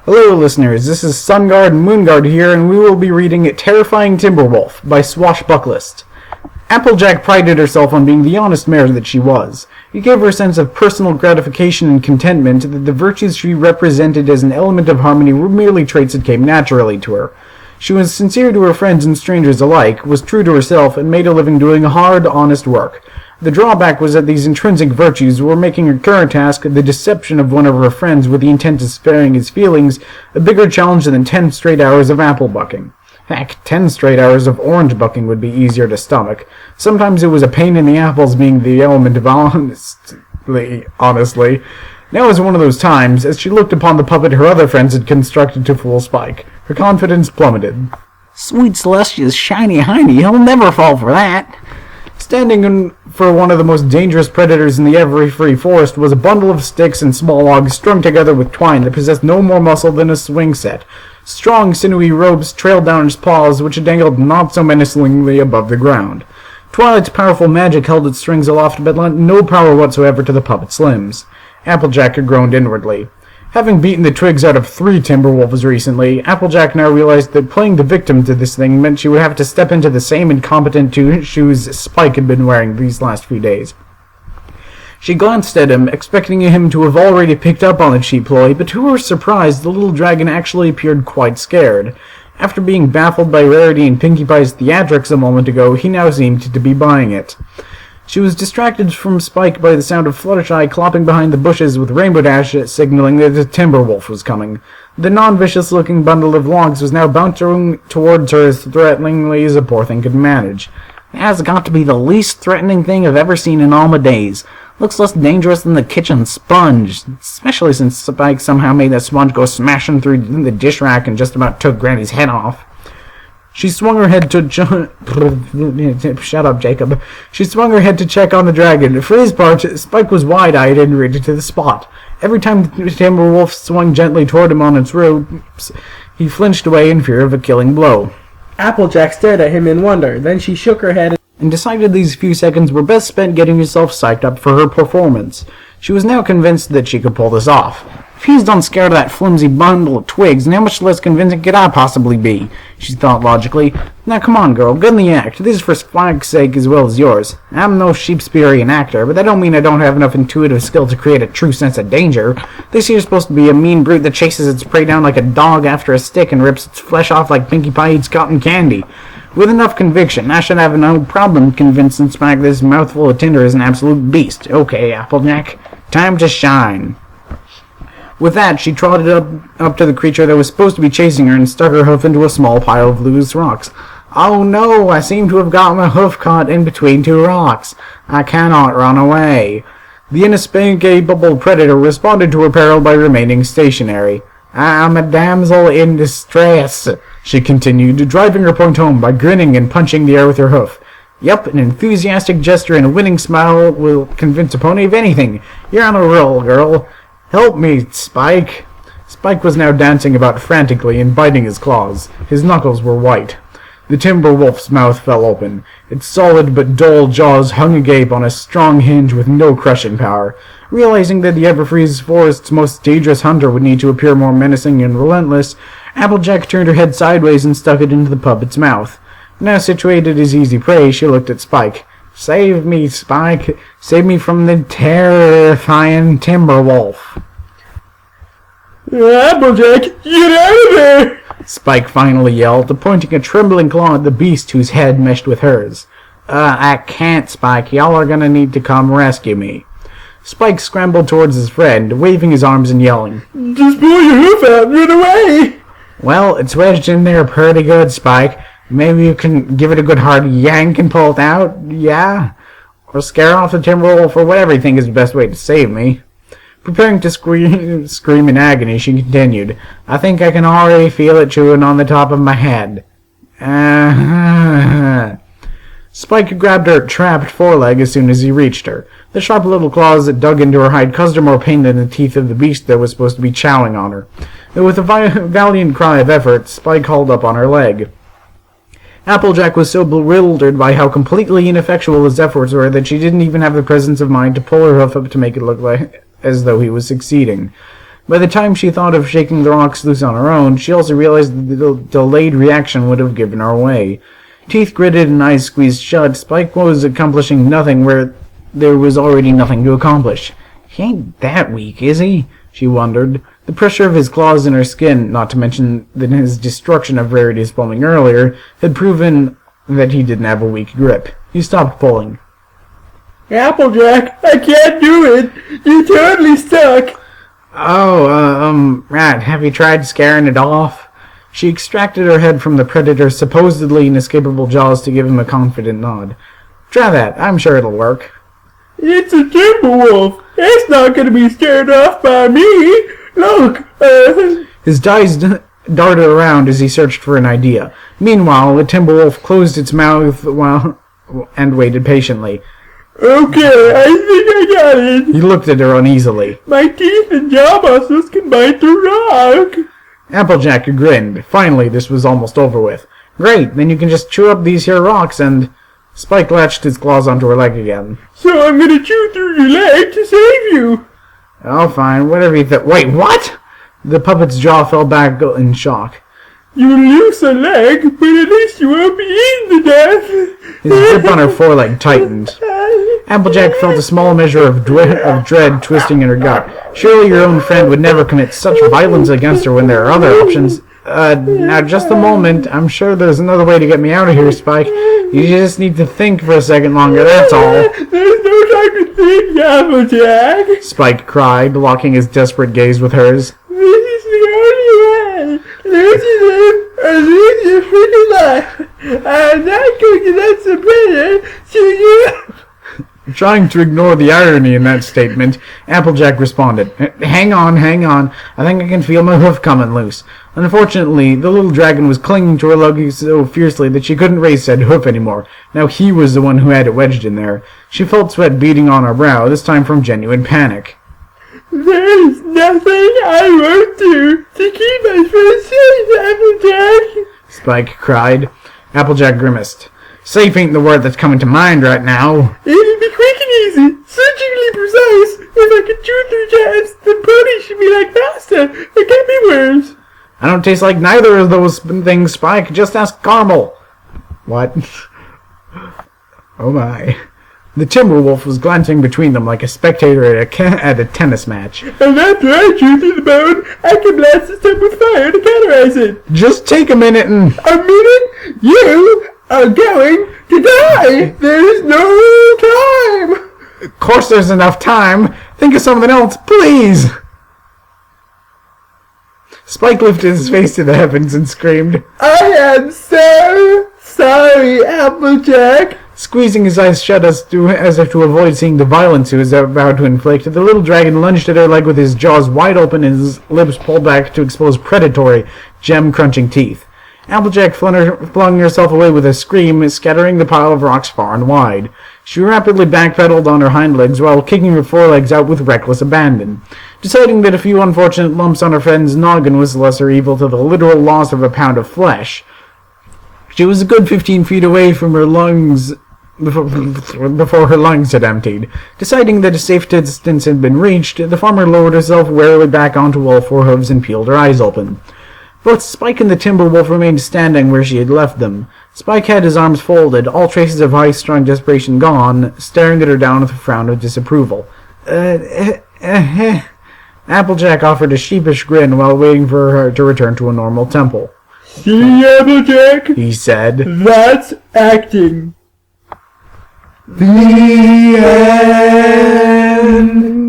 Hello listeners, this is Sunguard and Moonguard here, and we will be reading Terrifying Timberwolf by Swashbucklist. Applejack prided herself on being the honest mare that she was. It gave her a sense of personal gratification and contentment that the virtues she represented as an element of harmony were merely traits that came naturally to her. She was sincere to her friends and strangers alike, was true to herself, and made a living doing hard, honest work. The drawback was that these intrinsic virtues were making her current task, the deception of one of her friends with the intent of sparing his feelings, a bigger challenge than 10 straight hours of apple bucking. Heck, 10 straight hours of orange bucking would be easier to stomach. Sometimes it was a pain in the apples being the element of honestly. Now was one of those times, as she looked upon the puppet her other friends had constructed to fool Spike. Her confidence plummeted. Sweet Celestia's shiny hiney, he'll never fall for that. Standing in for one of the most dangerous predators in the every-free forest was a bundle of sticks and small logs strung together with twine that possessed no more muscle than a swing set. Strong, sinewy ropes trailed down his paws, which dangled not so menacingly above the ground. Twilight's powerful magic held its strings aloft, but lent no power whatsoever to the puppet's limbs. Applejack had groaned inwardly. Having beaten the twigs out of 3 timberwolves recently, Applejack now realized that playing the victim to this thing meant she would have to step into the same incompetent shoes Spike had been wearing these last few days. She glanced at him, expecting him to have already picked up on the cheap ploy, but to her surprise, the little dragon actually appeared quite scared. After being baffled by Rarity and Pinkie Pie's theatrics a moment ago, he now seemed to be buying it. She was distracted from Spike by the sound of Fluttershy clopping behind the bushes with Rainbow Dash signaling that the Timberwolf was coming. The non-vicious-looking bundle of logs was now bouncing towards her as threateningly as a poor thing could manage. That's got to be the least threatening thing I've ever seen in all my days. Looks less dangerous than the kitchen sponge, especially since Spike somehow made that sponge go smashing through the dish rack and just about took Granny's head off. She swung her head to Shut up, Jacob. She swung her head to check on the dragon. For his part, Spike was wide-eyed and ready to the spot. Every time the Timberwolf swung gently toward him on its ropes, he flinched away in fear of a killing blow. Applejack stared at him in wonder. Then she shook her head and decided these few seconds were best spent getting herself psyched up for her performance. She was now convinced that she could pull this off. If he's done scared of that flimsy bundle of twigs, then how much less convincing could I possibly be? She thought logically. Now come on, girl, get in the act. This is for Spike's sake as well as yours. I'm no Shakespearean actor, but that don't mean I don't have enough intuitive skill to create a true sense of danger. This here's supposed to be a mean brute that chases its prey down like a dog after a stick and rips its flesh off like Pinkie Pie eats cotton candy. With enough conviction, I should have no problem convincing Spike this mouthful of tinder is an absolute beast. Okay, Applejack, time to shine. With that, she trotted up to the creature that was supposed to be chasing her and stuck her hoof into a small pile of loose rocks. Oh no, I seem to have got my hoof caught in between 2 rocks. I cannot run away. The inescapable predator responded to her peril by remaining stationary. I am a damsel in distress, she continued, driving her point home by grinning and punching the air with her hoof. Yup, an enthusiastic gesture and a winning smile will convince a pony of anything. You're on a roll, girl. Help me, Spike. Spike was now dancing about frantically and biting his claws. His knuckles were white. The Timberwolf's mouth fell open. Its solid but dull jaws hung agape on a strong hinge with no crushing power. Realizing that the Everfreeze Forest's most dangerous hunter would need to appear more menacing and relentless, Applejack turned her head sideways and stuck it into the puppet's mouth. Now situated as easy prey, she looked at Spike. Save me, Spike. Save me from the terrifying Timberwolf. Applejack, get out of there! Spike finally yelled, pointing a trembling claw at the beast whose head meshed with hers. I can't, Spike. Y'all are gonna need to come rescue me. Spike scrambled towards his friend, waving his arms and yelling. Just pull your hoof out and run away! Well, it's wedged in there pretty good, Spike. Maybe you can give it a good hard yank and pull it out, yeah? Or scare off the Timberwolf or whatever you think is the best way to save me. Preparing to scream in agony, she continued, I think I can already feel it chewing on the top of my head. Spike grabbed her trapped foreleg as soon as he reached her. The sharp little claws that dug into her hide caused her more pain than the teeth of the beast that was supposed to be chowing on her. And with a valiant cry of effort, Spike hauled up on her leg. Applejack was so bewildered by how completely ineffectual his efforts were that she didn't even have the presence of mind to pull her hoof up to make it look like as though he was succeeding. By the time she thought of shaking the rocks loose on her own, she also realized that the delayed reaction would have given her away. Teeth gritted and eyes squeezed shut, Spike was accomplishing nothing where there was already nothing to accomplish. He ain't that weak, is he? She wondered. The pressure of his claws in her skin, not to mention that his destruction of Rarity's plumbing earlier, had proven that he didn't have a weak grip. He stopped pulling. Applejack, I can't do it. You're totally stuck. Rat, have you tried scaring it off? She extracted her head from the predator's supposedly inescapable jaws to give him a confident nod. Try that. I'm sure it'll work. It's a timberwolf. It's not going to be scared off by me. Look, His eyes darted around as he searched for an idea. Meanwhile, the timberwolf closed its mouth and waited patiently. Okay, I think I got it. He looked at her uneasily. My teeth and jaw muscles can bite through rock. Applejack grinned. Finally, this was almost over with. Great, then you can just chew up these here rocks and... Spike latched his claws onto her leg again. So I'm gonna chew through your leg to save you. Oh, fine, whatever you think. Wait, what? The puppet's jaw fell back in shock. You lose a leg, but at least you won't be eaten to death. His grip on her foreleg tightened. Applejack felt a small measure of dread twisting in her gut. Surely your own friend would never commit such violence against her when there are other options. Now just a moment. I'm sure there's another way to get me out of here, Spike. You just need to think for a second longer, that's all. There's no time to think, Applejack. Spike cried, locking his desperate gaze with hers. This is the only way. Lose your life or lose your freaking life. I'm not going to let some predator chew you up. Trying to ignore the irony in that statement, Applejack responded, Hang on. I think I can feel my hoof coming loose. Unfortunately, the little dragon was clinging to her leg so fiercely that she couldn't raise said hoof anymore. Now he was the one who had it wedged in there. She felt sweat beading on her brow, this time from genuine panic. There's nothing I won't do to keep my friend safe, Applejack. Spike cried. Applejack grimaced. Safe ain't the word that's coming to mind right now. It'll be quick and easy, surgically precise. If I could chew through jabs, the pony should be like pasta or gummy worms. I don't taste like neither of those things, Spike. Just ask Carmel. What? Oh my. The Timberwolf was glancing between them like a spectator at a tennis match. And after I chew through the bone, I can blast the stump with fire to cauterize it. Just take a minute and... A minute? You are going to die. There's no time. Of course there's enough time. Think of something else, please. Spike lifted his face to the heavens and screamed, I am so sorry, Applejack. Squeezing his eyes shut as if to avoid seeing the violence he was about to inflict, the little dragon lunged at her leg with his jaws wide open and his lips pulled back to expose predatory, gem-crunching teeth. Applejack flung herself away with a scream, scattering the pile of rocks far and wide. She rapidly backpedaled on her hind legs while kicking her forelegs out with reckless abandon. Deciding that a few unfortunate lumps on her friend's noggin was lesser evil to the literal loss of a pound of flesh. She was a good 15 feet away from her lungs before her lungs had emptied. Deciding that a safe distance had been reached, the farmer lowered herself warily back onto all four hooves and peeled her eyes open. Both Spike and the Timberwolf remained standing where she had left them. Spike had his arms folded, all traces of high-strung desperation gone, staring at her down with a frown of disapproval. Applejack offered a sheepish grin while waiting for her to return to a normal tempo. See, Applejack? He said. That's acting. The end.